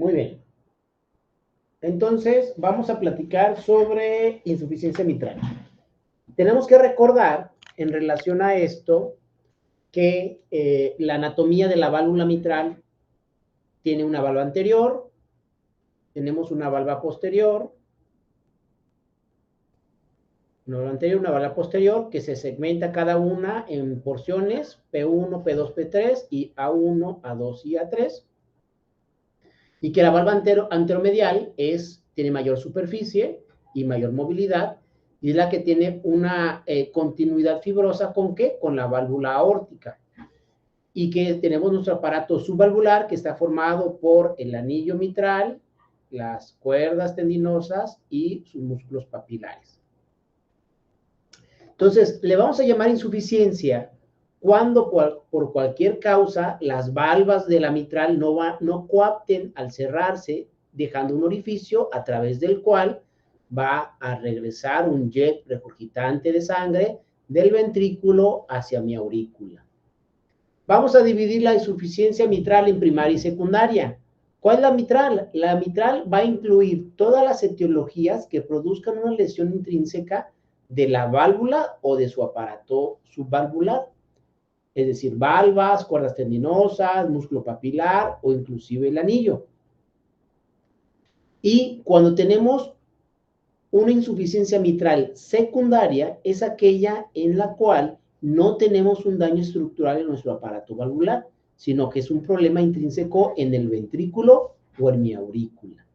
Muy bien. Entonces, vamos a platicar sobre insuficiencia mitral. Tenemos que recordar, en relación a esto, que la anatomía de la válvula mitral tiene una valva anterior, tenemos una valva posterior, una valva posterior que se segmenta cada una en porciones P1, P2, P3 y A1, A2 y A3. Y que la valva anteromedial tiene mayor superficie y mayor movilidad, y es la que tiene una continuidad fibrosa ¿con qué? Con la válvula aórtica. Y que tenemos nuestro aparato subvalvular que está formado por el anillo mitral, las cuerdas tendinosas y sus músculos papilares. Entonces, le vamos a llamar insuficiencia cuando por cualquier causa las valvas de la mitral no coapten al cerrarse, dejando un orificio a través del cual va a regresar un jet regurgitante de sangre del ventrículo hacia mi aurícula. Vamos a dividir la insuficiencia mitral en primaria y secundaria. ¿Cuál es la mitral? La mitral va a incluir todas las etiologías que produzcan una lesión intrínseca de la válvula o de su aparato subvalvular. Es decir, valvas, cuerdas tendinosas, músculo papilar o inclusive el anillo. Y cuando tenemos una insuficiencia mitral secundaria, es aquella en la cual no tenemos un daño estructural en nuestro aparato valvular, sino que es un problema intrínseco en el ventrículo o en mi aurícula.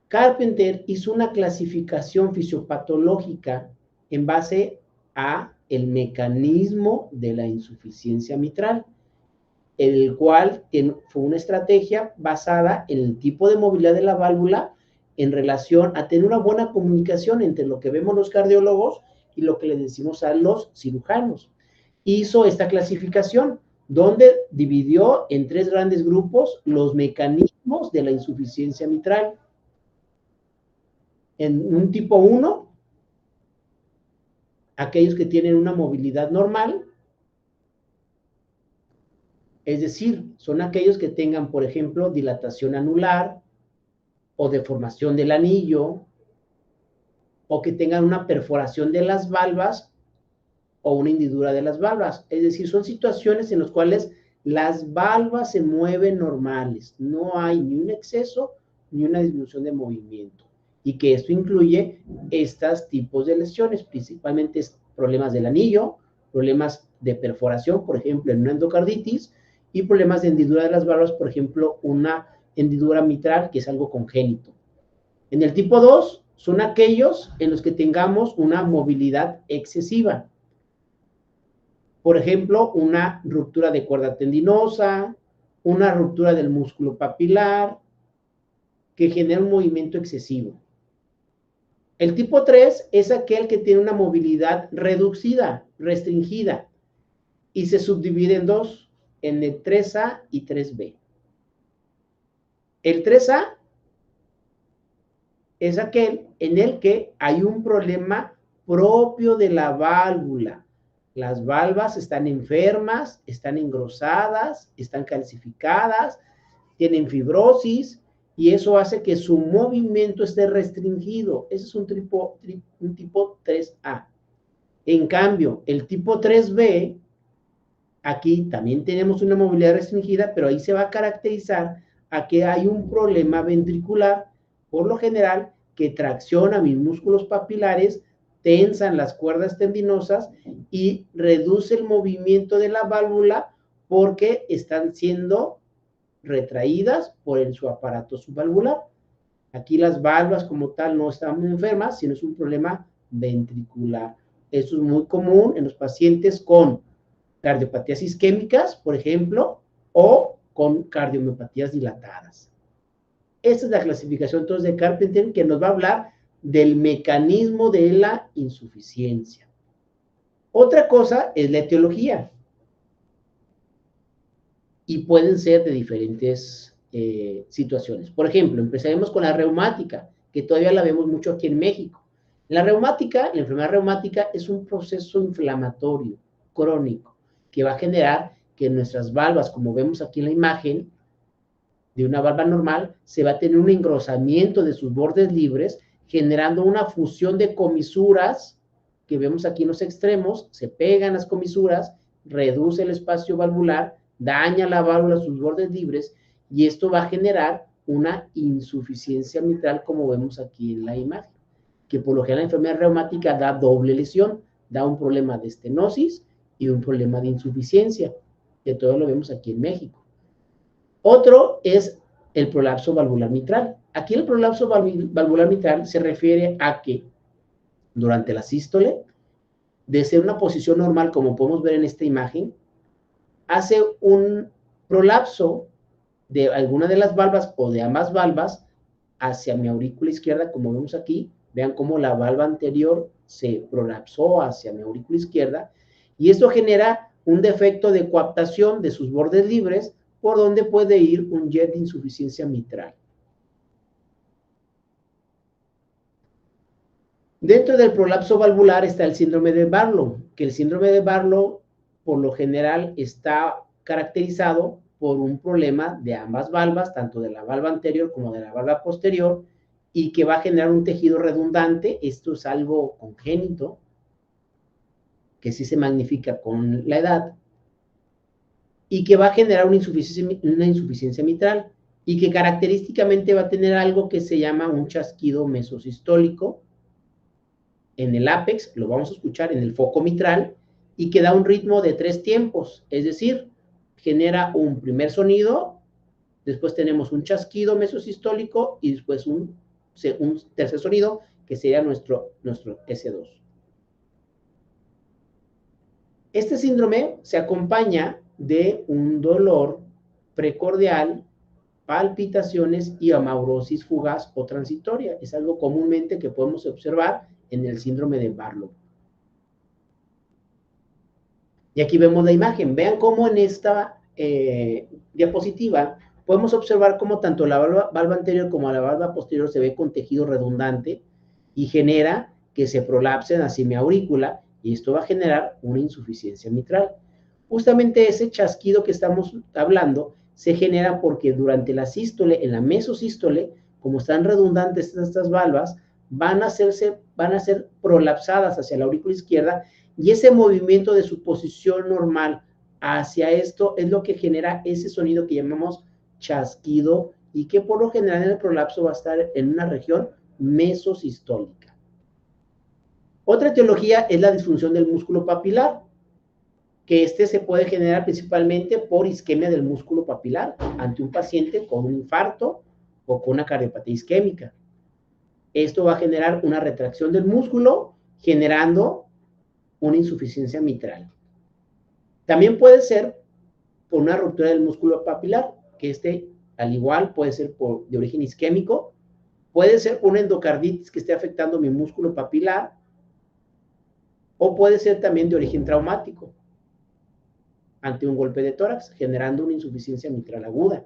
Carpenter hizo una clasificación fisiopatológica en base a el mecanismo de la insuficiencia mitral, el cual fue una estrategia basada en el tipo de movilidad de la válvula en relación a tener una buena comunicación entre lo que vemos los cardiólogos y lo que le decimos a los cirujanos. Hizo esta clasificación donde dividió en 3 grandes grupos los mecanismos de la insuficiencia mitral. En un tipo 1, aquellos que tienen una movilidad normal, es decir, son aquellos que tengan, por ejemplo, dilatación anular o deformación del anillo, o que tengan una perforación de las valvas o una hendidura de las valvas. Es decir, son situaciones en las cuales las valvas se mueven normales, no hay ni un exceso ni una disminución de movimiento. Y que esto incluye estos tipos de lesiones, principalmente problemas del anillo, problemas de perforación, por ejemplo, en una endocarditis, y problemas de hendidura de las valvas, por ejemplo, una hendidura mitral, que es algo congénito. En el tipo 2 son aquellos en los que tengamos una movilidad excesiva. Por ejemplo, una ruptura de cuerda tendinosa, una ruptura del músculo papilar, que genera un movimiento excesivo. El tipo 3 es aquel que tiene una movilidad reducida, restringida, y se subdivide en 2, en el 3A y 3B. El 3A es aquel en el que hay un problema propio de la válvula. Las valvas están enfermas, están engrosadas, están calcificadas, tienen fibrosis, y eso hace que su movimiento esté restringido. Ese es un tipo 3A. En cambio, el tipo 3B, aquí también tenemos una movilidad restringida, pero ahí se va a caracterizar a que hay un problema ventricular, por lo general, que tracciona mis músculos papilares, tensan las cuerdas tendinosas y reduce el movimiento de la válvula porque están siendo retraídas por su aparato subvalvular. Aquí las valvas como tal no están muy enfermas, sino es un problema ventricular. Esto es muy común en los pacientes con cardiopatías isquémicas, por ejemplo, o con cardiomiopatías dilatadas. Esta es la clasificación entonces de Carpenter, que nos va a hablar del mecanismo de la insuficiencia. Otra cosa es la etiología. Y pueden ser de diferentes situaciones. Por ejemplo, empezaremos con la reumática, que todavía la vemos mucho aquí en México. La reumática, la enfermedad reumática es un proceso inflamatorio crónico que va a generar que nuestras valvas, como vemos aquí en la imagen, de una valva normal, se va a tener un engrosamiento de sus bordes libres, generando una fusión de comisuras que vemos aquí en los extremos, se pegan las comisuras, reduce el espacio valvular, daña la válvula, sus bordes libres, y esto va a generar una insuficiencia mitral, como vemos aquí en la imagen, que por lo general la enfermedad reumática da doble lesión, da un problema de estenosis y un problema de insuficiencia, que todo lo vemos aquí en México. Otro es el prolapso valvular mitral. Aquí el prolapso valvular mitral se refiere a que durante la sístole, de ser una posición normal, como podemos ver en esta imagen, hace un prolapso de alguna de las valvas o de ambas valvas hacia mi aurícula izquierda, como vemos aquí. Vean cómo la valva anterior se prolapsó hacia mi aurícula izquierda, y esto genera un defecto de coaptación de sus bordes libres, por donde puede ir un jet de insuficiencia mitral. Dentro del prolapso valvular está el síndrome de Barlow, que el síndrome de Barlow por lo general está caracterizado por un problema de ambas valvas, tanto de la valva anterior como de la valva posterior, y que va a generar un tejido redundante. Esto es algo congénito, que sí se magnifica con la edad, y que va a generar una insuficiencia mitral, y que característicamente va a tener algo que se llama un chasquido mesosistólico en el ápex, lo vamos a escuchar en el foco mitral, y que da un ritmo de 3 tiempos, es decir, genera un primer sonido, después tenemos un chasquido mesosistólico y después un tercer sonido, que sería nuestro S2. Este síndrome se acompaña de un dolor precordial, palpitaciones y amaurosis fugaz o transitoria. Es algo comúnmente que podemos observar en el síndrome de Barlow. Y aquí vemos la imagen. Vean cómo en esta diapositiva podemos observar cómo tanto la valva anterior como la valva posterior se ve con tejido redundante y genera que se prolapsen hacia mi aurícula, y esto va a generar una insuficiencia mitral. Justamente ese chasquido que estamos hablando se genera porque durante la sístole, en la mesosístole, como están redundantes estas valvas, van a ser prolapsadas hacia la aurícula izquierda, y ese movimiento de su posición normal hacia esto es lo que genera ese sonido que llamamos chasquido, y que por lo general en el prolapso va a estar en una región mesosistólica. Otra etiología es la disfunción del músculo papilar, que se puede generar principalmente por isquemia del músculo papilar ante un paciente con un infarto o con una cardiopatía isquémica. Esto va a generar una retracción del músculo, generando una insuficiencia mitral. También puede ser por una ruptura del músculo papilar, que al igual puede ser de origen isquémico, puede ser por una endocarditis que esté afectando mi músculo papilar, o puede ser también de origen traumático ante un golpe de tórax, generando una insuficiencia mitral aguda.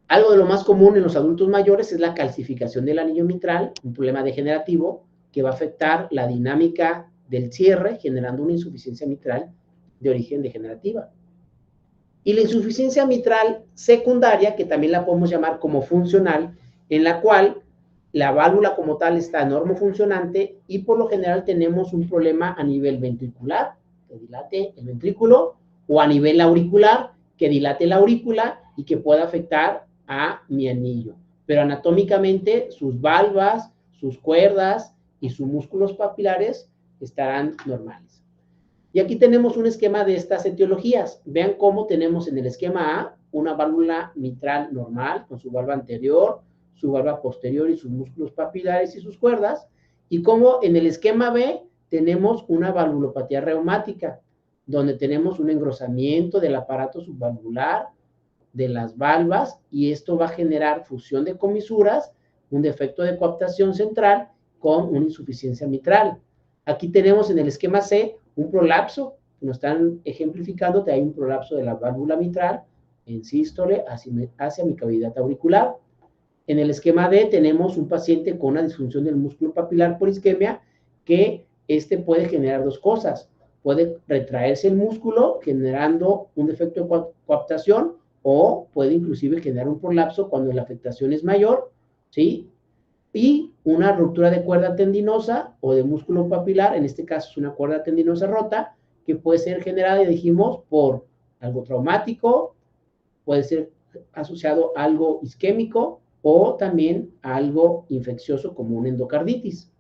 Algo de lo más común en los adultos mayores es la calcificación del anillo mitral, un problema degenerativo que va a afectar la dinámica del cierre, generando una insuficiencia mitral de origen degenerativa. Y la insuficiencia mitral secundaria, que también la podemos llamar como funcional, en la cual la válvula como tal está normofuncionante y por lo general tenemos un problema a nivel ventricular, que dilate el ventrículo, o a nivel auricular, que dilate la aurícula y que pueda afectar a mi anillo. Pero anatómicamente sus valvas, sus cuerdas y sus músculos papilares estarán normales. Y aquí tenemos un esquema de estas etiologías. Vean cómo tenemos en el esquema A una válvula mitral normal con su valva anterior, su valva posterior y sus músculos papilares y sus cuerdas, y cómo en el esquema B tenemos una valvulopatía reumática, donde tenemos un engrosamiento del aparato subvalvular, de las valvas, y esto va a generar fusión de comisuras, un defecto de coaptación central con una insuficiencia mitral. Aquí tenemos en el esquema C un prolapso, que nos están ejemplificando que hay un prolapso de la válvula mitral en sístole hacia mi cavidad auricular. En el esquema D tenemos un paciente con una disfunción del músculo papilar por isquemia, que puede generar dos cosas. Puede retraerse el músculo generando un defecto de coaptación, o puede inclusive generar un prolapso cuando la afectación es mayor, ¿sí? Y una ruptura de cuerda tendinosa o de músculo papilar, en este caso es una cuerda tendinosa rota, que puede ser generada, dijimos, por algo traumático, puede ser asociado a algo isquémico o también a algo infeccioso como una endocarditis.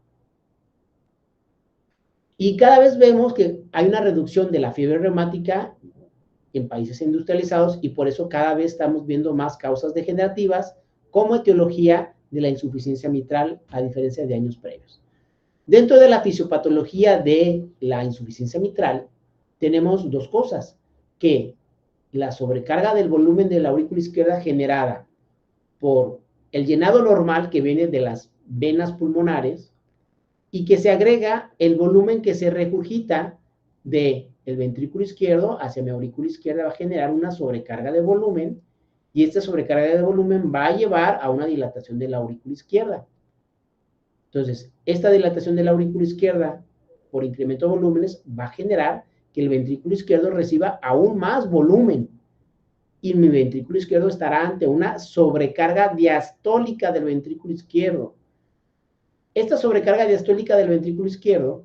Y cada vez vemos que hay una reducción de la fiebre reumática en países industrializados y por eso cada vez estamos viendo más causas degenerativas como etiología de la insuficiencia mitral a diferencia de años previos. Dentro de la fisiopatología de la insuficiencia mitral tenemos dos cosas, que la sobrecarga del volumen de la aurícula izquierda generada por el llenado normal que viene de las venas pulmonares y que se agrega el volumen que se regurgita del ventrículo izquierdo hacia mi aurícula izquierda va a generar una sobrecarga de volumen y esta sobrecarga de volumen va a llevar a una dilatación de la aurícula izquierda. Entonces, esta dilatación de la aurícula izquierda por incremento de volúmenes va a generar que el ventrículo izquierdo reciba aún más volumen y mi ventrículo izquierdo estará ante una sobrecarga diastólica del ventrículo izquierdo. Esta sobrecarga diastólica del ventrículo izquierdo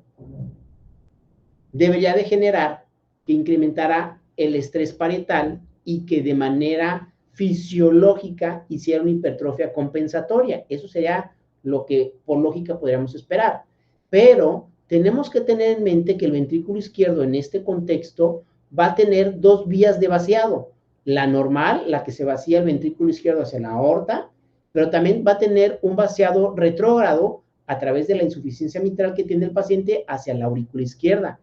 debería de generar que incrementara el estrés parietal y que de manera fisiológica hiciera una hipertrofia compensatoria. Eso sería lo que por lógica podríamos esperar. Pero tenemos que tener en mente que el ventrículo izquierdo en este contexto va a tener dos vías de vaciado. La normal, la que se vacía el ventrículo izquierdo hacia la aorta, pero también va a tener un vaciado retrógrado a través de la insuficiencia mitral que tiene el paciente hacia la aurícula izquierda.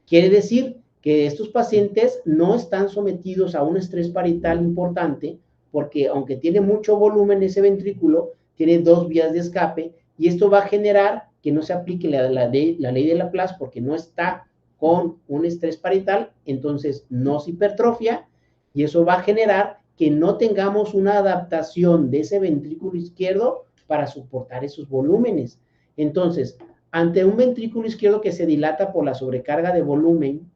Quiere decir que estos pacientes no están sometidos a un estrés parietal importante porque aunque tiene mucho volumen ese ventrículo, tiene dos vías de escape y esto va a generar que no se aplique la ley de Laplace porque no está con un estrés parietal, entonces no se hipertrofia y eso va a generar que no tengamos una adaptación de ese ventrículo izquierdo para soportar esos volúmenes. Entonces, ante un ventrículo izquierdo que se dilata por la sobrecarga de volumen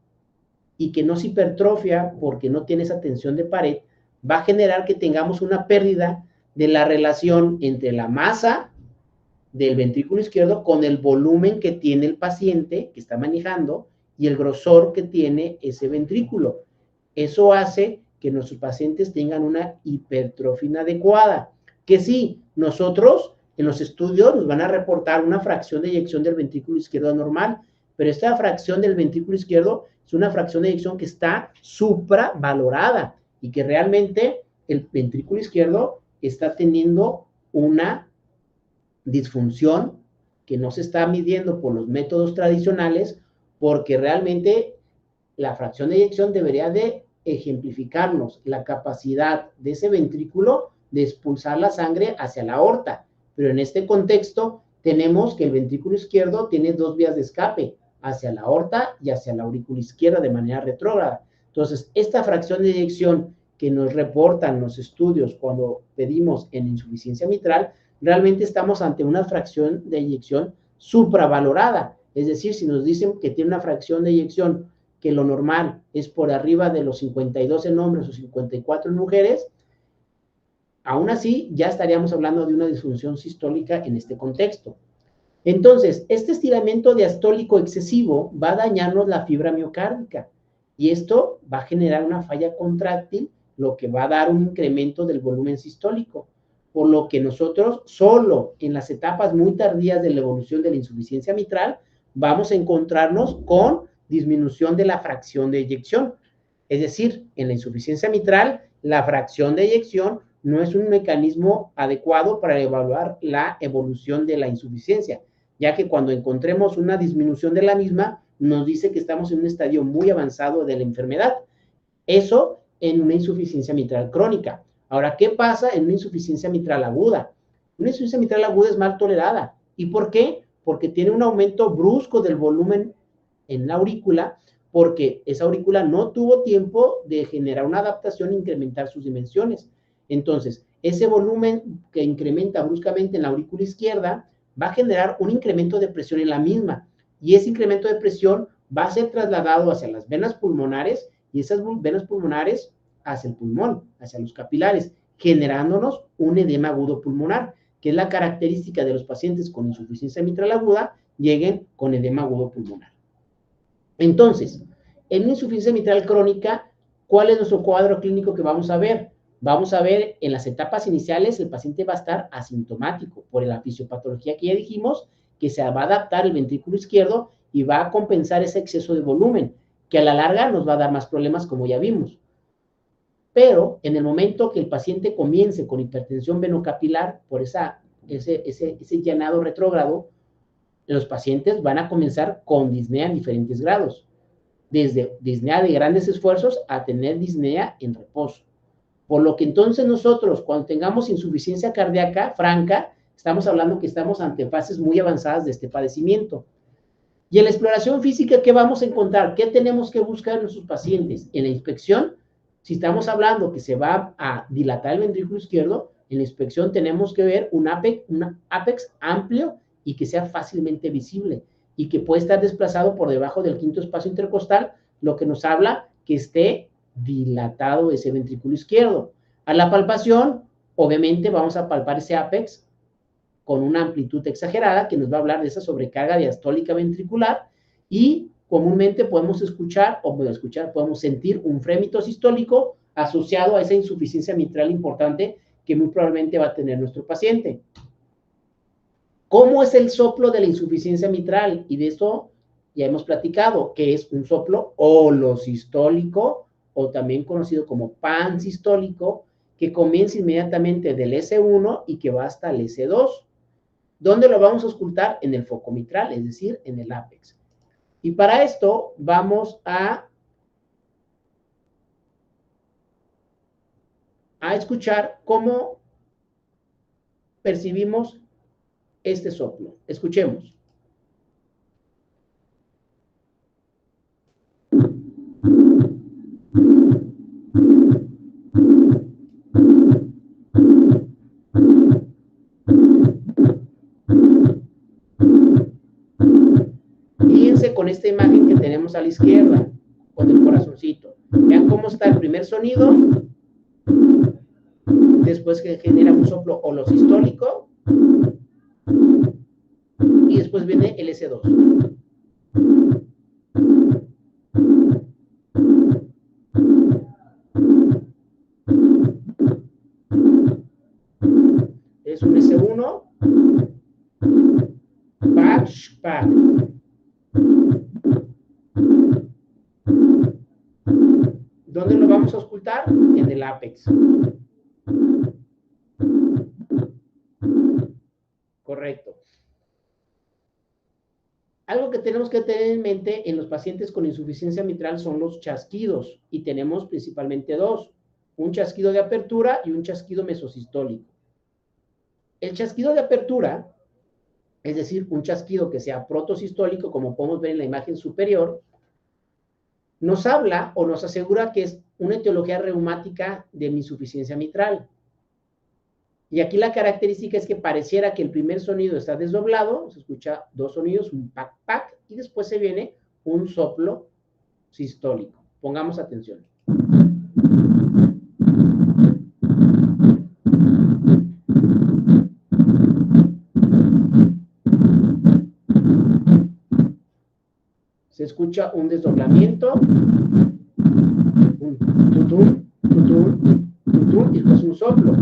y que no se hipertrofia porque no tiene esa tensión de pared, va a generar que tengamos una pérdida de la relación entre la masa del ventrículo izquierdo con el volumen que tiene el paciente que está manejando y el grosor que tiene ese ventrículo. Eso hace que nuestros pacientes tengan una hipertrofia inadecuada, que sí, nosotros en los estudios nos van a reportar una fracción de eyección del ventrículo izquierdo normal, pero esta fracción del ventrículo izquierdo es una fracción de eyección que está supravalorada y que realmente el ventrículo izquierdo está teniendo una disfunción que no se está midiendo por los métodos tradicionales porque realmente la fracción de eyección debería de ejemplificarnos la capacidad de ese ventrículo de expulsar la sangre hacia la aorta. Pero en este contexto tenemos que el ventrículo izquierdo tiene dos vías de escape, hacia la aorta y hacia la aurícula izquierda de manera retrógrada. Entonces, esta fracción de eyección que nos reportan los estudios cuando pedimos en insuficiencia mitral, realmente estamos ante una fracción de eyección supravalorada. Es decir, si nos dicen que tiene una fracción de eyección que lo normal es por arriba de los 52 en hombres o 54 en mujeres, aún así ya estaríamos hablando de una disfunción sistólica en este contexto. Entonces, este estiramiento diastólico excesivo va a dañarnos la fibra miocárdica y esto va a generar una falla contráctil, lo que va a dar un incremento del volumen sistólico, por lo que nosotros solo en las etapas muy tardías de la evolución de la insuficiencia mitral vamos a encontrarnos con disminución de la fracción de eyección. Es decir, en la insuficiencia mitral, la fracción de eyección no es un mecanismo adecuado para evaluar la evolución de la insuficiencia, ya que cuando encontremos una disminución de la misma, nos dice que estamos en un estadio muy avanzado de la enfermedad. Eso en una insuficiencia mitral crónica. Ahora, ¿qué pasa en una insuficiencia mitral aguda? Una insuficiencia mitral aguda es mal tolerada. ¿Y por qué? Porque tiene un aumento brusco del volumen en la aurícula, porque esa aurícula no tuvo tiempo de generar una adaptación e incrementar sus dimensiones. Entonces, ese volumen que incrementa bruscamente en la aurícula izquierda va a generar un incremento de presión en la misma, y ese incremento de presión va a ser trasladado hacia las venas pulmonares, y esas venas pulmonares hacia el pulmón, hacia los capilares, generándonos un edema agudo pulmonar, que es la característica de los pacientes con insuficiencia mitral aguda, lleguen con edema agudo pulmonar. Entonces, en insuficiencia mitral crónica, ¿cuál es nuestro cuadro clínico que vamos a ver? Vamos a ver en las etapas iniciales, el paciente va a estar asintomático por la fisiopatología que ya dijimos, que se va a adaptar el ventrículo izquierdo y va a compensar ese exceso de volumen, que a la larga nos va a dar más problemas, como ya vimos. Pero en el momento que el paciente comience con hipertensión venocapilar por ese llenado retrógrado, los pacientes van a comenzar con disnea en diferentes grados, desde disnea de grandes esfuerzos a tener disnea en reposo. Por lo que entonces nosotros, cuando tengamos insuficiencia cardíaca franca, estamos hablando que estamos ante fases muy avanzadas de este padecimiento. Y en la exploración física, ¿qué vamos a encontrar? ¿Qué tenemos que buscar en nuestros pacientes? En la inspección, si estamos hablando que se va a dilatar el ventrículo izquierdo, en la inspección tenemos que ver un ápex amplio y que sea fácilmente visible y que puede estar desplazado por debajo del quinto espacio intercostal, lo que nos habla que esté dilatado ese ventrículo izquierdo. A la palpación, obviamente vamos a palpar ese ápex con una amplitud exagerada que nos va a hablar de esa sobrecarga diastólica ventricular y comúnmente podemos escuchar o podemos sentir un frémito sistólico asociado a esa insuficiencia mitral importante que muy probablemente va a tener nuestro paciente. ¿Cómo es el soplo de la insuficiencia mitral? Y de esto ya hemos platicado, que es un soplo holosistólico o también conocido como pansistólico, que comienza inmediatamente del S1 y que va hasta el S2. ¿Dónde lo vamos a auscultar? En el foco mitral, es decir, en el ápex. Y para esto vamos a escuchar cómo percibimos este soplo. Escuchemos. Fíjense con esta imagen que tenemos a la izquierda, con el corazoncito. Vean cómo está el primer sonido, después que genera un soplo holosistólico, y después viene el S2. Es un S1, patch, patch. ¿Dónde lo vamos a auscultar? En el ápex. Correcto. Algo que tenemos que tener en mente en los pacientes con insuficiencia mitral son los chasquidos, y tenemos principalmente dos, un chasquido de apertura y un chasquido mesosistólico. El chasquido de apertura, es decir, un chasquido que sea protosistólico, como podemos ver en la imagen superior, nos habla o nos asegura que es una etiología reumática de mi insuficiencia mitral. Y aquí la característica es que pareciera que el primer sonido está desdoblado, se escucha dos sonidos, un pac, pac, y después se viene un soplo sistólico. Pongamos atención. Se escucha un desdoblamiento, un tutum, tutum, tutum, y después un soplo.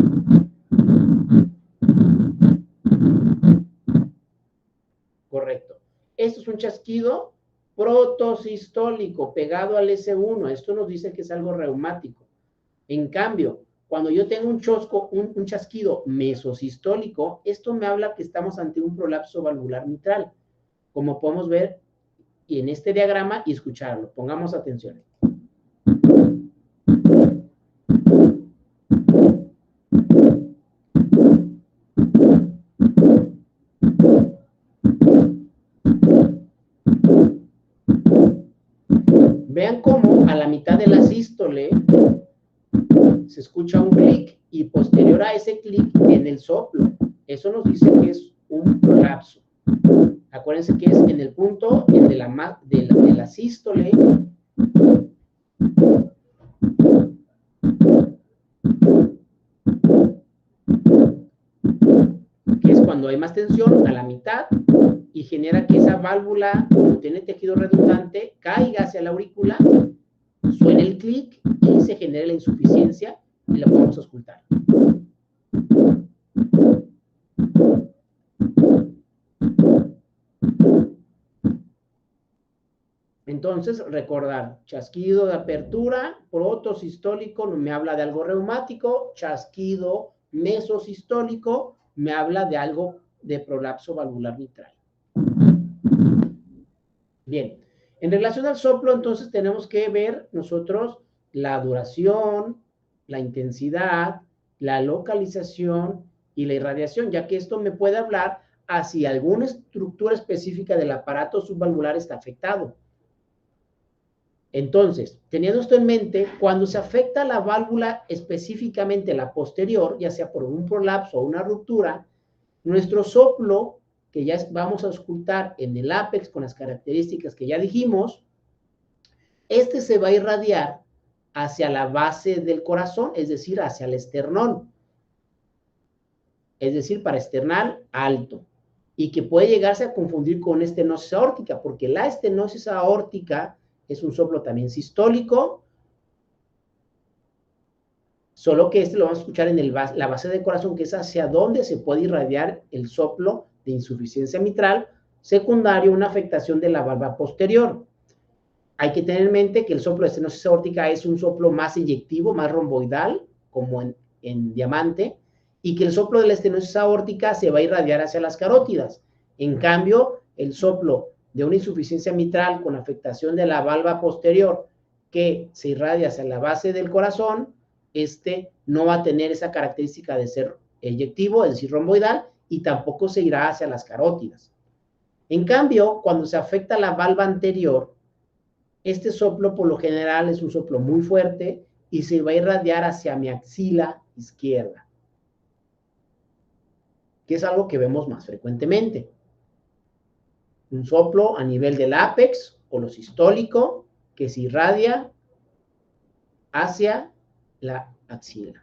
Correcto. Esto es un chasquido protosistólico pegado al S1. Esto nos dice que es algo reumático. En cambio, cuando yo tengo un chasquido mesosistólico, esto me habla que estamos ante un prolapso valvular mitral, como podemos ver en este diagrama y escucharlo. Pongamos atención. Vean cómo a la mitad de la sístole se escucha un clic y posterior a ese clic en el soplo. Eso nos dice que es un prolapso. Acuérdense que es en el punto de la sístole cuando hay más tensión, a la mitad, y genera que esa válvula, como tiene tejido redundante, caiga hacia la aurícula, suene el clic y se genere la insuficiencia y la podemos auscultar. Entonces, recordar, chasquido de apertura, protosistólico me habla de algo reumático, chasquido mesosistólico me habla de algo de prolapso valvular mitral. Bien, en relación al soplo, entonces tenemos que ver nosotros la duración, la intensidad, la localización y la irradiación, ya que esto me puede hablar a si alguna estructura específica del aparato subvalvular está afectado. Entonces, teniendo esto en mente, cuando se afecta la válvula, específicamente la posterior, ya sea por un prolapso o una ruptura, nuestro soplo, que ya vamos a auscultar en el ápex con las características que ya dijimos, este se va a irradiar hacia la base del corazón, es decir, hacia el esternón, es decir, para esternal alto, y que puede llegarse a confundir con estenosis aórtica, porque la estenosis aórtica es un soplo también sistólico, solo que este lo vamos a escuchar en la base del corazón, que es hacia donde se puede irradiar el soplo de insuficiencia mitral, secundario una afectación de la valva posterior. Hay que tener en mente que el soplo de estenosis aórtica es un soplo más eyectivo, más romboidal, como en diamante, y que el soplo de la estenosis aórtica se va a irradiar hacia las carótidas. En cambio, el soplo de una insuficiencia mitral con afectación de la valva posterior que se irradia hacia la base del corazón, este no va a tener esa característica de ser eyectivo, es decir, romboidal, y tampoco se irá hacia las carótidas. En cambio, cuando se afecta la valva anterior, este soplo por lo general es un soplo muy fuerte y se va a irradiar hacia mi axila izquierda, que es algo que vemos más frecuentemente. Un soplo a nivel del ápex o lo sistólico que se irradia hacia la axila.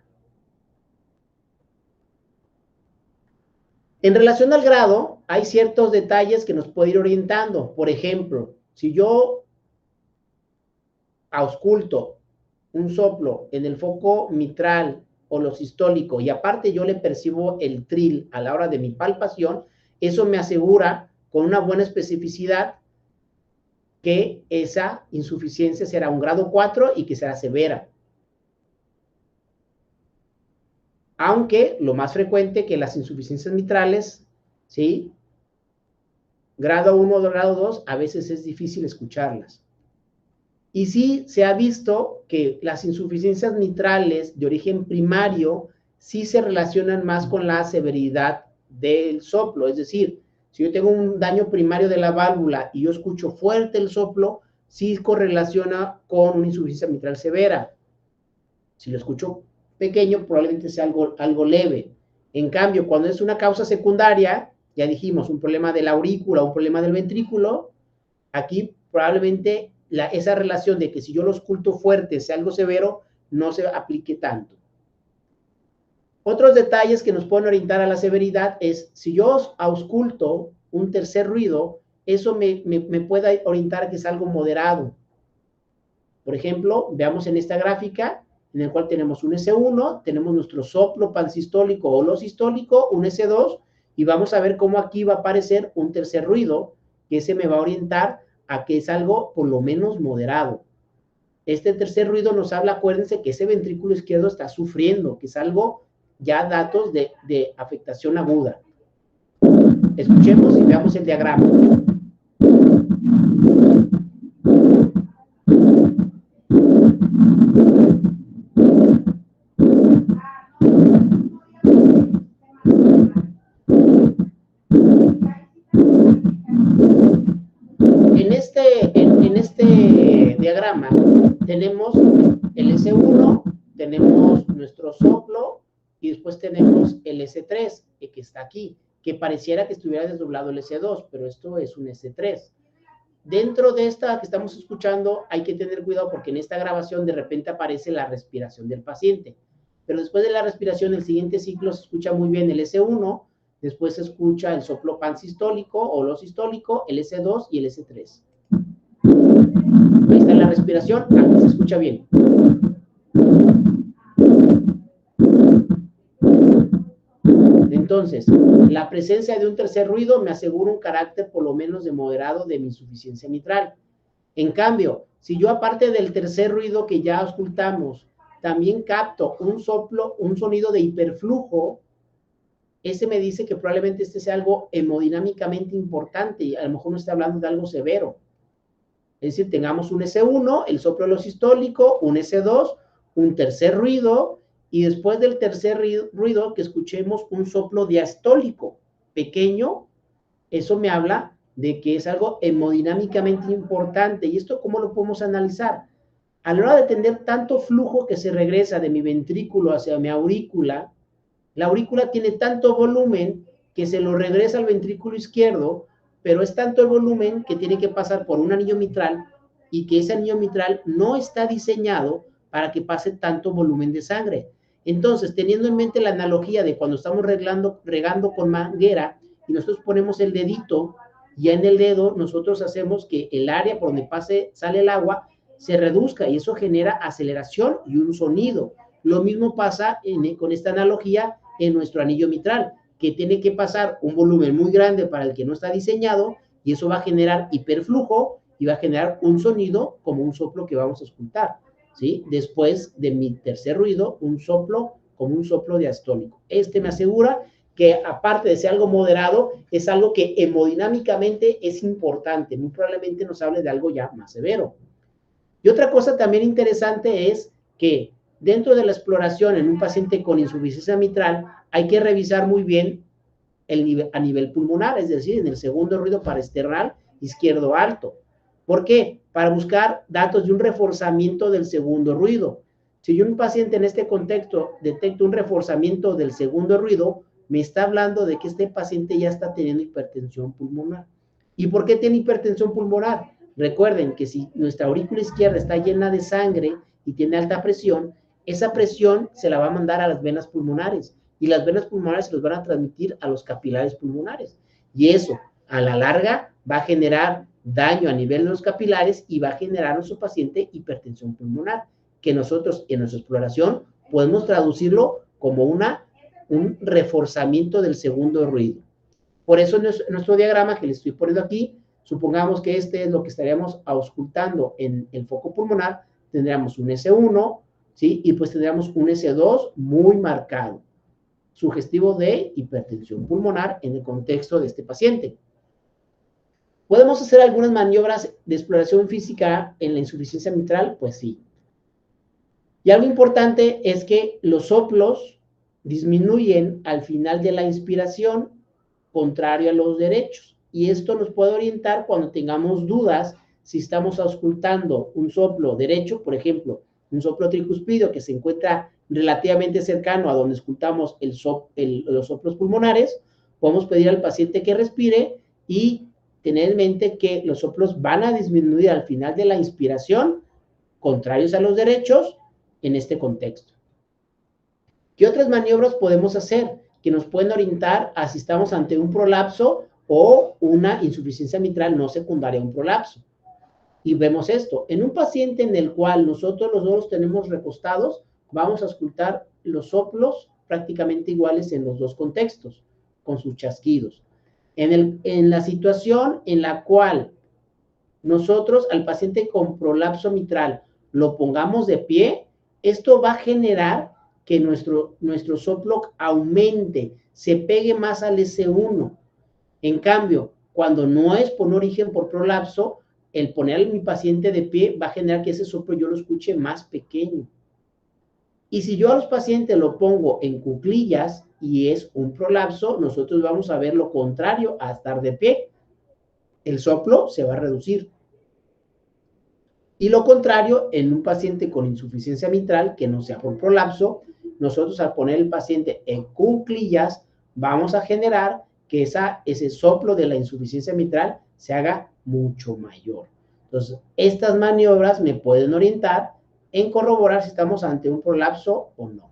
En relación al grado, hay ciertos detalles que nos pueden ir orientando. Por ejemplo, si yo ausculto un soplo en el foco mitral o lo sistólico y aparte yo le percibo el tril a la hora de mi palpación, eso me asegura con una buena especificidad que esa insuficiencia será un grado 4 y que será severa. Aunque lo más frecuente que las insuficiencias mitrales, ¿sí? Grado 1 o grado 2, a veces es difícil escucharlas. Y sí se ha visto que las insuficiencias mitrales de origen primario sí se relacionan más con la severidad del soplo. Es decir, si yo tengo un daño primario de la válvula y yo escucho fuerte el soplo, sí correlaciona con una insuficiencia mitral severa. Si lo escucho pequeño, probablemente sea algo leve. En cambio, cuando es una causa secundaria, ya dijimos, un problema de la aurícula, un problema del ventrículo, aquí probablemente esa relación de que si yo lo ausculto fuerte sea algo severo, no se aplique tanto. Otros detalles que nos pueden orientar a la severidad es, si yo ausculto un tercer ruido, eso me puede orientar a que es algo moderado. Por ejemplo, veamos en esta gráfica, en el cual tenemos un S1, tenemos nuestro soplo pansistólico o lo sistólico, un S2, y vamos a ver cómo aquí va a aparecer un tercer ruido, que ese me va a orientar a que es algo por lo menos moderado. Este tercer ruido nos habla, acuérdense, que ese ventrículo izquierdo está sufriendo, que es algo, ya datos de afectación aguda. Escuchemos y veamos el diagrama. En este diagrama tenemos el S1, tenemos nuestro soplo y después tenemos el S3 que está aquí, que pareciera que estuviera desdoblado el S2, pero esto es un S3. Dentro de esta que estamos escuchando hay que tener cuidado porque en esta grabación de repente aparece la respiración del paciente, pero después de la respiración el siguiente ciclo se escucha muy bien el S1, después se escucha el soplo pansistólico o lo sistólico, el S2 y el S3. Ahí está la respiración, se escucha bien. Entonces, la presencia de un tercer ruido me asegura un carácter por lo menos de moderado de mi insuficiencia mitral. En cambio, si yo aparte del tercer ruido que ya auscultamos, también capto un soplo, un sonido de hiperflujo, ese me dice que probablemente este sea algo hemodinámicamente importante y a lo mejor no está hablando de algo severo. Es decir, tengamos un S1, el soplo de lo sistólico, un S2, un tercer ruido, y después del tercer ruido que escuchemos un soplo diastólico pequeño, eso me habla de que es algo hemodinámicamente importante. ¿Y esto cómo lo podemos analizar? A la hora de tener tanto flujo que se regresa de mi ventrículo hacia mi aurícula, la aurícula tiene tanto volumen que se lo regresa al ventrículo izquierdo, pero es tanto el volumen que tiene que pasar por un anillo mitral y que ese anillo mitral no está diseñado para que pase tanto volumen de sangre. Entonces, teniendo en mente la analogía de cuando estamos regando con manguera y nosotros ponemos el dedito, ya en el dedo nosotros hacemos que el área por donde sale el agua se reduzca y eso genera aceleración y un sonido. Lo mismo pasa con esta analogía en nuestro anillo mitral, que tiene que pasar un volumen muy grande para el que no está diseñado y eso va a generar hiperflujo y va a generar un sonido como un soplo que vamos a escuchar, ¿sí? Después de mi tercer ruido, un soplo como un soplo diastólico. Este me asegura que aparte de ser algo moderado, es algo que hemodinámicamente es importante, muy probablemente nos hable de algo ya más severo. Y otra cosa también interesante es que dentro de la exploración en un paciente con insuficiencia mitral, hay que revisar muy bien a nivel pulmonar, es decir, en el segundo ruido paraesternal izquierdo alto. ¿Por qué? Para buscar datos de un reforzamiento del segundo ruido. Si yo en un paciente en este contexto detecto un reforzamiento del segundo ruido, me está hablando de que este paciente ya está teniendo hipertensión pulmonar. ¿Y por qué tiene hipertensión pulmonar? Recuerden que si nuestra aurícula izquierda está llena de sangre y tiene alta presión, esa presión se la va a mandar a las venas pulmonares y las venas pulmonares se los van a transmitir a los capilares pulmonares. Y eso, a la larga, va a generar daño a nivel de los capilares y va a generar a nuestro paciente hipertensión pulmonar, que nosotros en nuestra exploración podemos traducirlo como un reforzamiento del segundo ruido. Por eso en nuestro diagrama que les estoy poniendo aquí, supongamos que este es lo que estaríamos auscultando en el foco pulmonar, tendríamos un S1, ¿sí? Y pues tendríamos un S2 muy marcado, sugestivo de hipertensión pulmonar en el contexto de este paciente. ¿Podemos hacer algunas maniobras de exploración física en la insuficiencia mitral? Pues sí. Y algo importante es que los soplos disminuyen al final de la inspiración, contrario a los derechos. Y esto nos puede orientar cuando tengamos dudas si estamos auscultando un soplo derecho, por ejemplo, un soplo tricuspidio que se encuentra relativamente cercano a donde auscultamos los soplos pulmonares, podemos pedir al paciente que respire y tener en mente que los soplos van a disminuir al final de la inspiración, contrarios a los derechos, en este contexto. ¿Qué otras maniobras podemos hacer que nos pueden orientar a si estamos ante un prolapso o una insuficiencia mitral no secundaria a un prolapso? Y vemos esto. En un paciente en el cual nosotros los dos los tenemos recostados, vamos a auscultar los soplos prácticamente iguales en los dos contextos, con sus chasquidos. En la situación en la cual nosotros al paciente con prolapso mitral lo pongamos de pie, esto va a generar que nuestro soplo aumente, se pegue más al S1. En cambio, cuando no es por un origen por prolapso, el poner a mi paciente de pie va a generar que ese soplo yo lo escuche más pequeño. Y si yo a los pacientes lo pongo en cuclillas y es un prolapso, nosotros vamos a ver lo contrario a estar de pie. El soplo se va a reducir. Y lo contrario, en un paciente con insuficiencia mitral, que no sea por prolapso, nosotros al poner el paciente en cuclillas, vamos a generar que ese soplo de la insuficiencia mitral se haga mucho mayor. Entonces, estas maniobras me pueden orientar en corroborar si estamos ante un prolapso o no.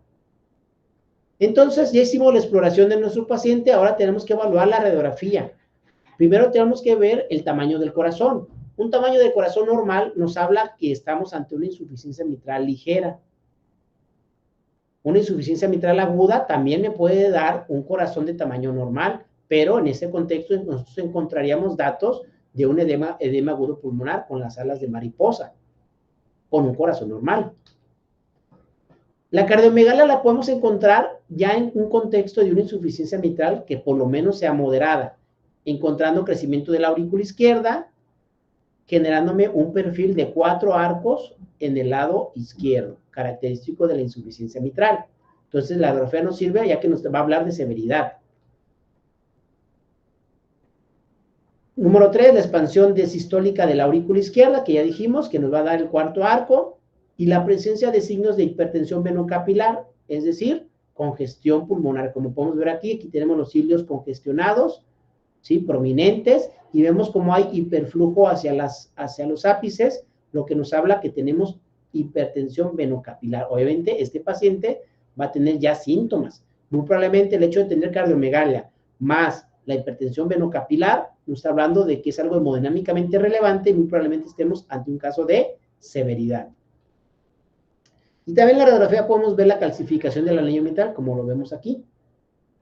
Entonces, ya hicimos la exploración de nuestro paciente, ahora tenemos que evaluar la radiografía. Primero tenemos que ver el tamaño del corazón. Un tamaño de corazón normal nos habla que estamos ante una insuficiencia mitral ligera. Una insuficiencia mitral aguda también me puede dar un corazón de tamaño normal, pero en ese contexto nosotros encontraríamos datos de un edema agudo pulmonar con las alas de mariposa, con un corazón normal. La cardiomegalia la podemos encontrar ya en un contexto de una insuficiencia mitral que por lo menos sea moderada, encontrando crecimiento de la aurícula izquierda, generándome un perfil de 4 arcos en el lado izquierdo, característico de la insuficiencia mitral. Entonces, la radiografía nos sirve ya que nos va a hablar de severidad. Número 3, la expansión desistólica de la aurícula izquierda, que ya dijimos que nos va a dar el 4 arco, y la presencia de signos de hipertensión venocapilar, es decir, congestión pulmonar. Como podemos ver aquí tenemos los cilios congestionados, ¿sí? Prominentes, y vemos cómo hay hiperflujo hacia los ápices, lo que nos habla que tenemos hipertensión venocapilar. Obviamente, este paciente va a tener ya síntomas. Muy probablemente el hecho de tener cardiomegalia más la hipertensión venocapilar nos está hablando de que es algo hemodinámicamente relevante y muy probablemente estemos ante un caso de severidad. Y también en la radiografía podemos ver la calcificación del anillo mitral, como lo vemos aquí.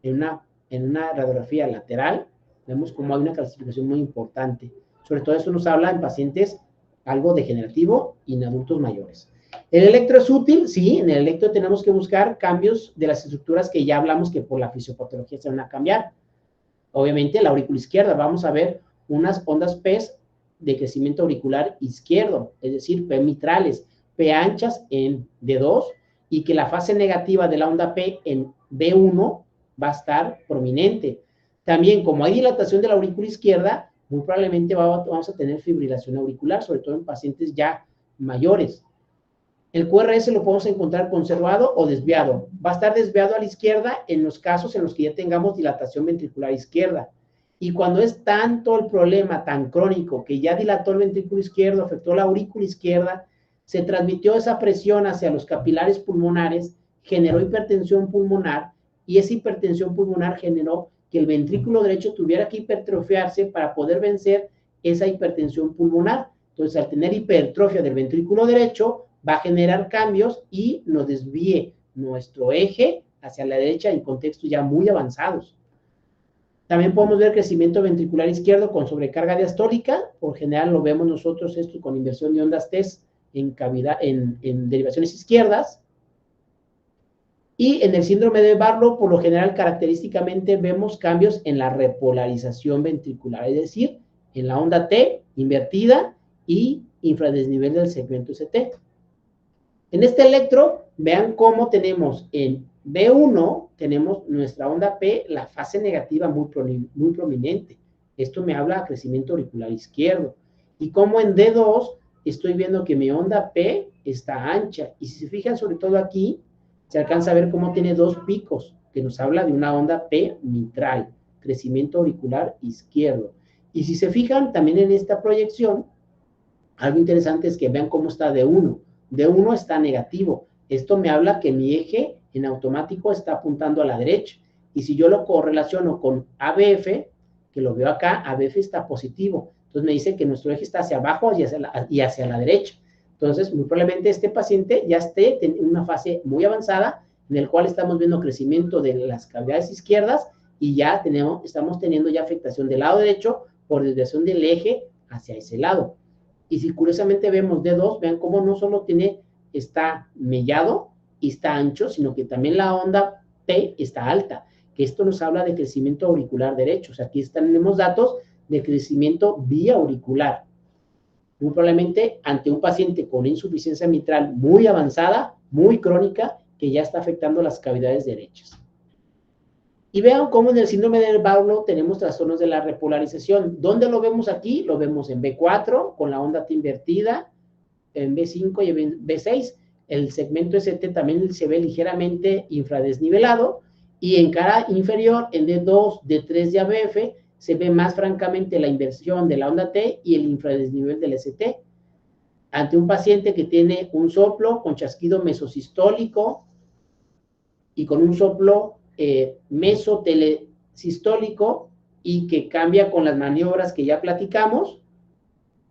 En una radiografía lateral, vemos cómo hay una calcificación muy importante. Sobre todo esto nos habla en pacientes algo degenerativo y en adultos mayores. ¿El electro es útil? Sí, en el electro tenemos que buscar cambios de las estructuras que ya hablamos que por la fisiopatología se van a cambiar. Obviamente, la aurícula izquierda, vamos a ver unas ondas P de crecimiento auricular izquierdo, es decir, P mitrales, P anchas en D2, y que la fase negativa de la onda P en B1 va a estar prominente. También, como hay dilatación de la aurícula izquierda, muy probablemente vamos a tener fibrilación auricular, sobre todo en pacientes ya mayores. El QRS lo podemos encontrar conservado o desviado. Va a estar desviado a la izquierda en los casos en los que ya tengamos dilatación ventricular izquierda. Y cuando es tanto el problema tan crónico que ya dilató el ventrículo izquierdo, afectó la aurícula izquierda, se transmitió esa presión hacia los capilares pulmonares, generó hipertensión pulmonar, y esa hipertensión pulmonar generó que el ventrículo derecho tuviera que hipertrofiarse para poder vencer esa hipertensión pulmonar. Entonces, al tener hipertrofia del ventrículo derecho, va a generar cambios y nos desvíe nuestro eje hacia la derecha en contextos ya muy avanzados. También podemos ver crecimiento ventricular izquierdo con sobrecarga diastólica. Por general lo vemos nosotros esto con inversión de ondas T en derivaciones izquierdas. Y en el síndrome de Barlow, por lo general, característicamente vemos cambios en la repolarización ventricular, es decir, en la onda T invertida y infradesnivel del segmento ST. En este electro, vean cómo tenemos en B1, tenemos nuestra onda P, la fase negativa muy prominente. Esto me habla de crecimiento auricular izquierdo. Y como en D2, estoy viendo que mi onda P está ancha. Y si se fijan sobre todo aquí, se alcanza a ver cómo tiene 2 picos, que nos habla de una onda P mitral, crecimiento auricular izquierdo. Y si se fijan también en esta proyección, algo interesante es que vean cómo está D1. D1 está negativo. Esto me habla que mi eje en automático está apuntando a la derecha. Y si yo lo correlaciono con ABF, que lo veo acá, ABF está positivo. Entonces me dice que nuestro eje está hacia abajo y hacia la derecha. Entonces, muy probablemente este paciente ya esté en una fase muy avanzada, en el cual estamos viendo crecimiento de las cavidades izquierdas y ya estamos teniendo ya afectación del lado derecho por desviación del eje hacia ese lado. Y si curiosamente vemos D2, vean cómo no solo está mellado y está ancho, sino que también la onda P está alta, que esto nos habla de crecimiento auricular derecho. O sea, aquí tenemos datos de crecimiento biauricular. Muy probablemente ante un paciente con insuficiencia mitral muy avanzada, muy crónica, que ya está afectando las cavidades derechas. Y vean cómo en el síndrome de Barlow tenemos trastornos de la repolarización. ¿Dónde lo vemos aquí? Lo vemos en B4, con la onda T invertida, en B5 y en B6. El segmento ST también se ve ligeramente infradesnivelado, y en cara inferior, en D2, D3 y ABF, se ve más francamente la inversión de la onda T y el infradesnivel del ST. Ante un paciente que tiene un soplo con chasquido mesosistólico, y con un soplo mesotelesistólico y que cambia con las maniobras que ya platicamos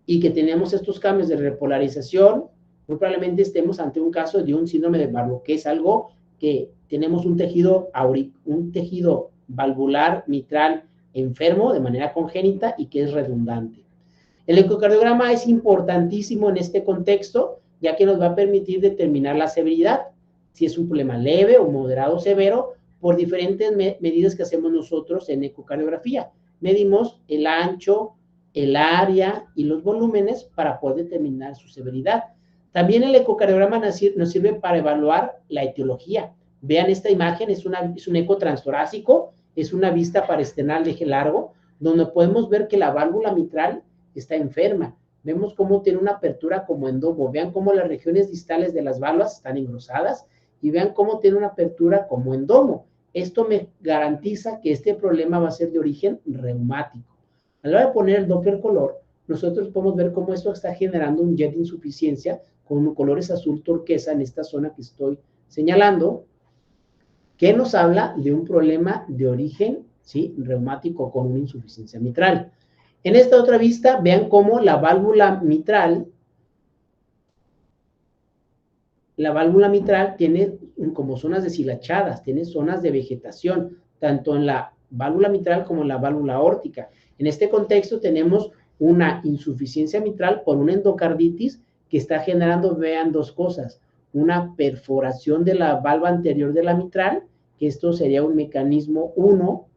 y que tenemos estos cambios de repolarización, muy probablemente estemos ante un caso de un síndrome de Barlow, que es algo que tenemos un tejido valvular mitral enfermo de manera congénita y que es redundante. El ecocardiograma es importantísimo en este contexto, ya que nos va a permitir determinar la severidad, si es un problema leve o moderado o severo, por diferentes medidas que hacemos nosotros en ecocardiografía. Medimos el ancho, el área y los volúmenes para poder determinar su severidad. También el ecocardiograma nos sirve para evaluar la etiología. Vean esta imagen, es un eco transtorácico, es una vista paresternal de eje largo, donde podemos ver que la válvula mitral está enferma. Vemos cómo tiene una apertura como endomo. Vean cómo las regiones distales de las válvulas están engrosadas y vean cómo tiene una apertura como endomo. Esto me garantiza que este problema va a ser de origen reumático. A la hora de poner el Doppler color, nosotros podemos ver cómo esto está generando un jet de insuficiencia con colores azul turquesa en esta zona que estoy señalando, que nos habla de un problema de origen, ¿sí?, reumático con una insuficiencia mitral. En esta otra vista, vean cómo la válvula mitral tiene como zonas deshilachadas, tiene zonas de vegetación, tanto en la válvula mitral como en la válvula aórtica. En este contexto tenemos una insuficiencia mitral por una endocarditis que está generando, vean, dos cosas: una perforación de la valva anterior de la mitral, que esto sería un mecanismo 1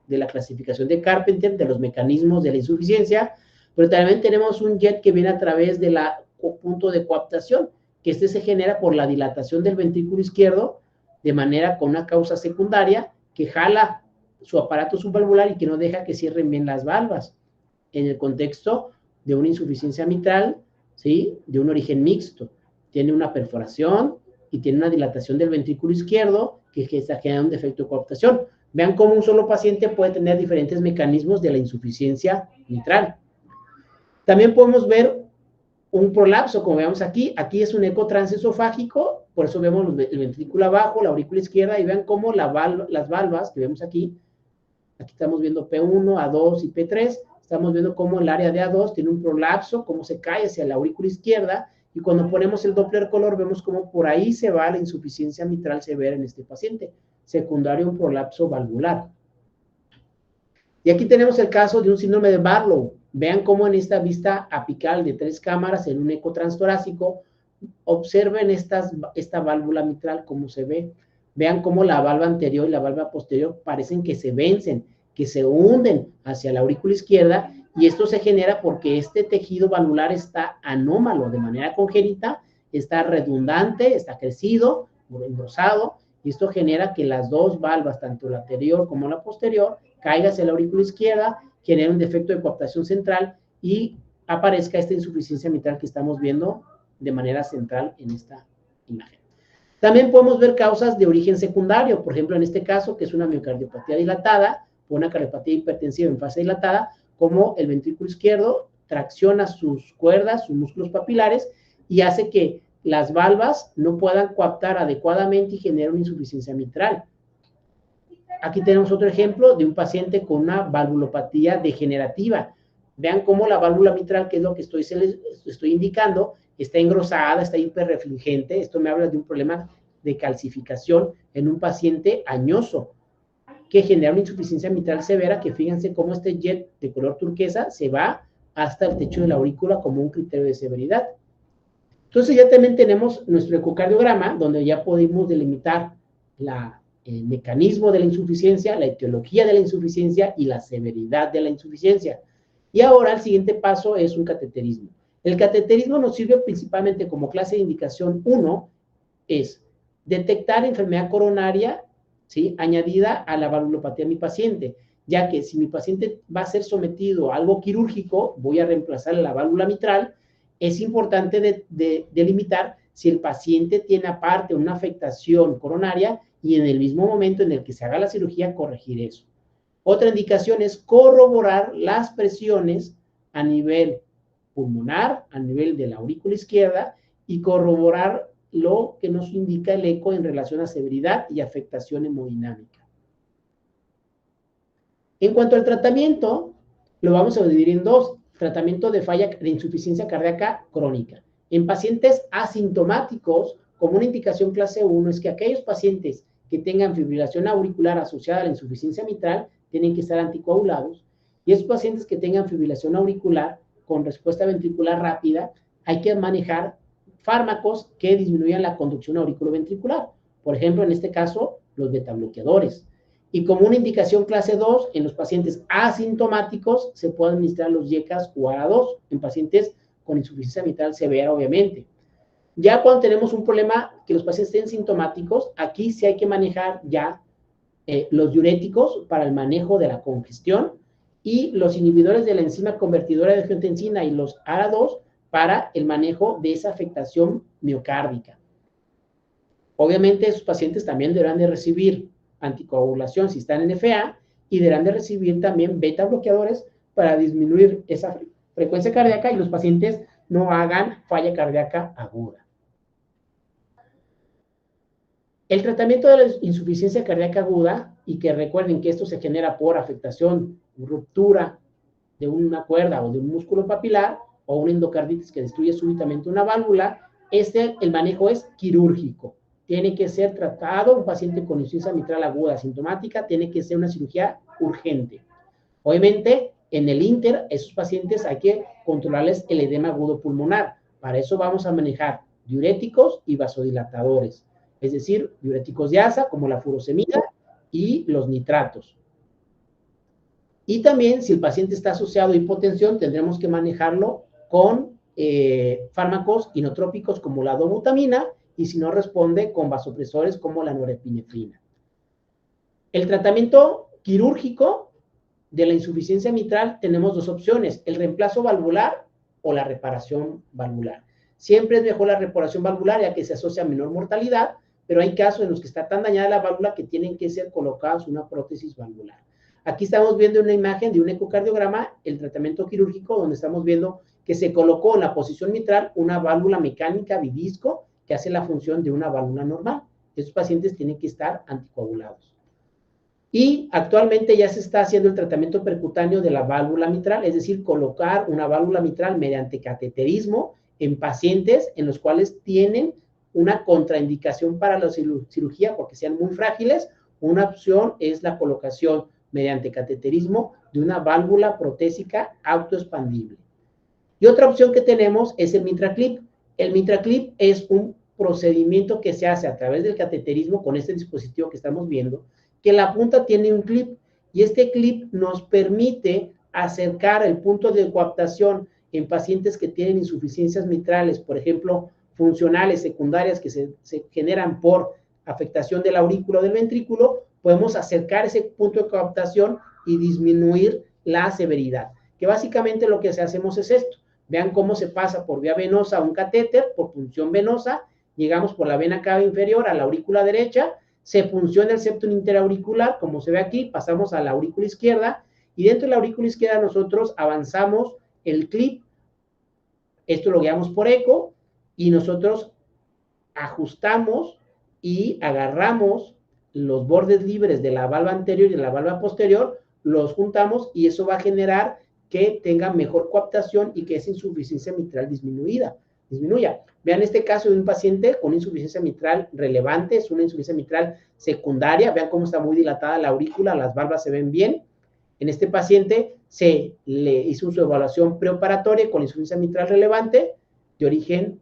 de la clasificación de Carpenter, de los mecanismos de la insuficiencia, pero también tenemos un jet que viene a través del punto de coaptación, que se genera por la dilatación del ventrículo izquierdo, de manera con una causa secundaria que jala su aparato subvalvular y que no deja que cierren bien las valvas, en el contexto de una insuficiencia mitral, ¿sí?, de un origen mixto. Tiene una perforación y tiene una dilatación del ventrículo izquierdo que está generando un defecto de coaptación. Vean cómo un solo paciente puede tener diferentes mecanismos de la insuficiencia mitral. También podemos ver un prolapso, como vemos aquí. Aquí es un eco transesofágico, por eso vemos el ventrículo abajo, la aurícula izquierda, y vean cómo las valvas que vemos aquí estamos viendo P1, A2 y P3, estamos viendo cómo el área de A2 tiene un prolapso, cómo se cae hacia la aurícula izquierda, y cuando ponemos el Doppler color vemos cómo por ahí se va la insuficiencia mitral severa en este paciente, secundario a un prolapso valvular. Y aquí tenemos el caso de un síndrome de Barlow. Vean cómo en esta vista apical de 3 cámaras en un eco transtorácico, observen esta válvula mitral, cómo se ve. Vean cómo la valva anterior y la valva posterior parecen que se vencen, que se hunden hacia la aurícula izquierda, y esto se genera porque este tejido valvular está anómalo de manera congénita, está redundante, está crecido, engrosado, y esto genera que las dos valvas, tanto la anterior como la posterior, caiga hacia la aurícula izquierda, genera un defecto de coaptación central y aparezca esta insuficiencia mitral que estamos viendo de manera central en esta imagen. También podemos ver causas de origen secundario, por ejemplo, en este caso, que es una miocardiopatía dilatada, o una cardiopatía hipertensiva en fase dilatada, como el ventrículo izquierdo tracciona sus cuerdas, sus músculos papilares, y hace que las valvas no puedan coaptar adecuadamente y genera una insuficiencia mitral. Aquí tenemos otro ejemplo de un paciente con una valvulopatía degenerativa. Vean cómo la válvula mitral, que es lo que estoy indicando, está engrosada, está hiperrefringente. Esto me habla de un problema de calcificación en un paciente añoso, que genera una insuficiencia mitral severa, que fíjense cómo este jet de color turquesa se va hasta el techo de la aurícula como un criterio de severidad. Entonces ya también tenemos nuestro ecocardiograma, donde ya podemos delimitar el mecanismo de la insuficiencia, la etiología de la insuficiencia y la severidad de la insuficiencia. Y ahora el siguiente paso es un cateterismo. El cateterismo nos sirve principalmente como clase de indicación 1, es detectar enfermedad coronaria, ¿sí?, añadida a la valvulopatía de mi paciente, ya que si mi paciente va a ser sometido a algo quirúrgico, voy a reemplazar la válvula mitral, es importante delimitar si el paciente tiene aparte una afectación coronaria y en el mismo momento en el que se haga la cirugía corregir eso. Otra indicación es corroborar las presiones a nivel pulmonar, a nivel de la aurícula izquierda, y corroborar lo que nos indica el eco en relación a severidad y afectación hemodinámica. En cuanto al tratamiento, lo vamos a dividir en dos: tratamiento de insuficiencia cardíaca crónica. En pacientes asintomáticos, como una indicación clase 1, es que aquellos pacientes que tengan fibrilación auricular asociada a la insuficiencia mitral tienen que estar anticoagulados, y esos pacientes que tengan fibrilación auricular con respuesta ventricular rápida, hay que manejar fármacos que disminuyan la conducción auriculoventricular. Por ejemplo, en este caso, los betabloqueadores. Y como una indicación clase 2, en los pacientes asintomáticos se pueden administrar los YECAS o ARA2, en pacientes con insuficiencia mitral severa, obviamente. Ya cuando tenemos un problema que los pacientes estén sintomáticos, aquí sí hay que manejar ya los diuréticos para el manejo de la congestión y los inhibidores de la enzima convertidora de angiotensina y los ARA2 para el manejo de esa afectación miocárdica. Obviamente, esos pacientes también deberán de recibir anticoagulación si están en FA y deberán de recibir también beta bloqueadores para disminuir esa frecuencia cardíaca y los pacientes no hagan falla cardíaca aguda. El tratamiento de la insuficiencia cardíaca aguda, y que recuerden que esto se genera por afectación, ruptura de una cuerda o de un músculo papilar o una endocarditis que destruye súbitamente una válvula, el manejo es quirúrgico. Tiene que ser tratado un paciente con insuficiencia mitral aguda asintomática, tiene que ser una cirugía urgente. Obviamente, en el ínter, esos pacientes hay que controlarles el edema agudo pulmonar. Para eso vamos a manejar diuréticos y vasodilatadores, es decir, diuréticos de asa como la furosemida y los nitratos. Y también, si el paciente está asociado a hipotensión, tendremos que manejarlo con fármacos inotrópicos como la dobutamina, y si no responde, con vasopresores como la norepinefrina. El tratamiento quirúrgico de la insuficiencia mitral tenemos dos opciones: el reemplazo valvular o la reparación valvular. Siempre es mejor la reparación valvular, ya que se asocia a menor mortalidad, pero hay casos en los que está tan dañada la válvula que tienen que ser colocados una prótesis valvular. Aquí estamos viendo una imagen de un ecocardiograma, el tratamiento quirúrgico, donde estamos viendo que se colocó en la posición mitral una válvula mecánica bidisco que hace la función de una válvula normal. Estos pacientes tienen que estar anticoagulados. Y actualmente ya se está haciendo el tratamiento percutáneo de la válvula mitral, es decir, colocar una válvula mitral mediante cateterismo en pacientes en los cuales tienen una contraindicación para la cirugía porque sean muy frágiles. Una opción es la colocación mediante cateterismo de una válvula protésica autoexpandible. Y otra opción que tenemos es el MitraClip. El MitraClip es un procedimiento que se hace a través del cateterismo con este dispositivo que estamos viendo, que la punta tiene un clip, y este clip nos permite acercar el punto de coaptación en pacientes que tienen insuficiencias mitrales, por ejemplo, funcionales secundarias que se generan por afectación del aurículo o del ventrículo. Podemos acercar ese punto de coaptación y disminuir la severidad, que básicamente lo que hacemos es esto. Vean cómo se pasa por vía venosa a un catéter, por punción venosa, llegamos por la vena cava inferior a la aurícula derecha, se funciona el septum interauricular, como se ve aquí, pasamos a la aurícula izquierda, y dentro de la aurícula izquierda nosotros avanzamos el clip, esto lo guiamos por eco, y nosotros ajustamos y agarramos los bordes libres de la valva anterior y de la valva posterior, los juntamos, y eso va a generar que tenga mejor coaptación y que esa insuficiencia mitral disminuya. Vean este caso de un paciente con insuficiencia mitral relevante, es una insuficiencia mitral secundaria. Vean cómo está muy dilatada la aurícula, las valvas se ven bien. En este paciente se le hizo su evaluación preoperatoria con insuficiencia mitral relevante de origen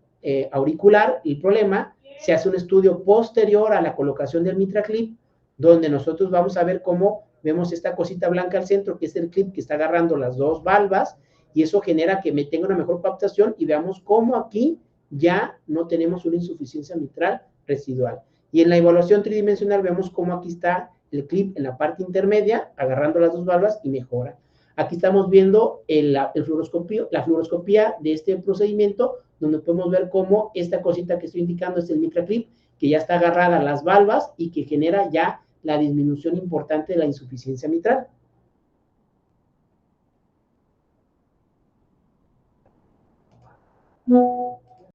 auricular. El problema, se hace un estudio posterior a la colocación del MitraClip, donde nosotros vamos a ver cómo vemos esta cosita blanca al centro, que es el clip que está agarrando las dos valvas, y eso genera que me tenga una mejor coaptación, y veamos cómo aquí ya no tenemos una insuficiencia mitral residual. Y en la evaluación tridimensional vemos cómo aquí está el clip en la parte intermedia, agarrando las dos valvas, y mejora. Aquí estamos viendo la fluoroscopía de este procedimiento, donde podemos ver cómo esta cosita que estoy indicando es el MitraClip, que ya está agarrada a las valvas y que genera ya la disminución importante de la insuficiencia mitral.